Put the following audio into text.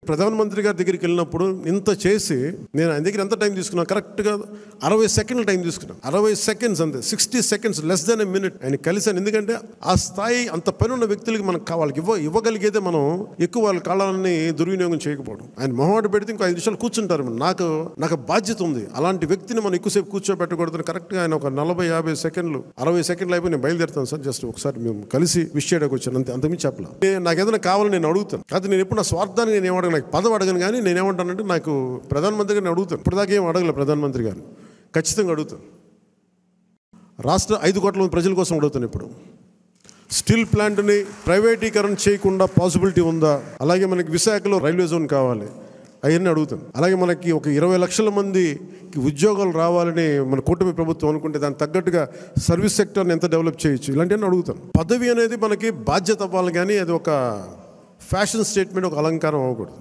ప్రధానమంత్రి గారి దగ్గరికి వెళ్ళినప్పుడు ఇంత చేసి నేను ఆయన దగ్గర ఎంత టైం తీసుకున్నాను, కరెక్ట్గా 60 సెకండ్ల టైం తీసుకున్నాను. 60 సెకండ్స్ అంతే, 60 seconds, less than a minute ఆయన కలిసాను. ఎందుకంటే ఆ స్థాయి అంత పని ఉన్న వ్యక్తులకి మనం వాళ్ళకి ఇవ్వగలిగేదే మనం ఎక్కువ వాళ్ళ కాలాన్ని దుర్వినియోగం చేయకపోవడం. ఆయన మొహమాట పెడితే ఇంకో 5 నిమిషాలు కూర్చుంటారు. నాకు బాధ్యత ఉంది, అలాంటి వ్యక్తిని మనం ఎక్కువసేపు కూర్చోబెట్టకూడదని కరెక్ట్గా ఆయన ఒక 40-50 సెకండ్లు 60 సెకండ్లు అయిపోయి నేను బయలుదేరుతాను సార్, జస్ట్ ఒకసారి మేము కలిసి విష్ చేయడానికి వచ్చాను అంతే, అంతకుమించి చెప్పలా. నాకు ఏదైనా కావాలని నేను అడుగుతాను, అయితే నేను ఎప్పుడు నా స్వార్థాన్ని నేను ఏమడగను, నాకు పదవి అడగను, కానీ నేను ఏమంటానంటే నాకు ప్రధానమంత్రి గారిని అడుగుతాను. ఇప్పటిదాకా ఏం అడగలేదు ప్రధానమంత్రి గారు, ఖచ్చితంగా అడుగుతాను. రాష్ట్ర 5 కోట్ల మంది ప్రజల కోసం అడుగుతాను. ఇప్పుడు స్టీల్ ప్లాంట్ని ప్రైవేటీకరణ చేయకుండా పాసిబిలిటీ ఉందా, అలాగే మనకి విశాఖలో రైల్వే జోన్ కావాలి, అవన్నీ అడుగుతాను. అలాగే మనకి ఒక 20 లక్షల మందికి ఉద్యోగాలు రావాలని మన కూటమి ప్రభుత్వం అనుకుంటే దానికి తగ్గట్టుగా సర్వీస్ సెక్టర్ని ఎంత డెవలప్ చేయొచ్చు, ఇలాంటివన్నీ అడుగుతాను. పదవి అనేది మనకి బాధ్యత అవ్వాలి, కానీ అది ఒక ఫ్యాషన్ స్టేట్మెంట్, ఒక అలంకారం అవ్వకూడదు.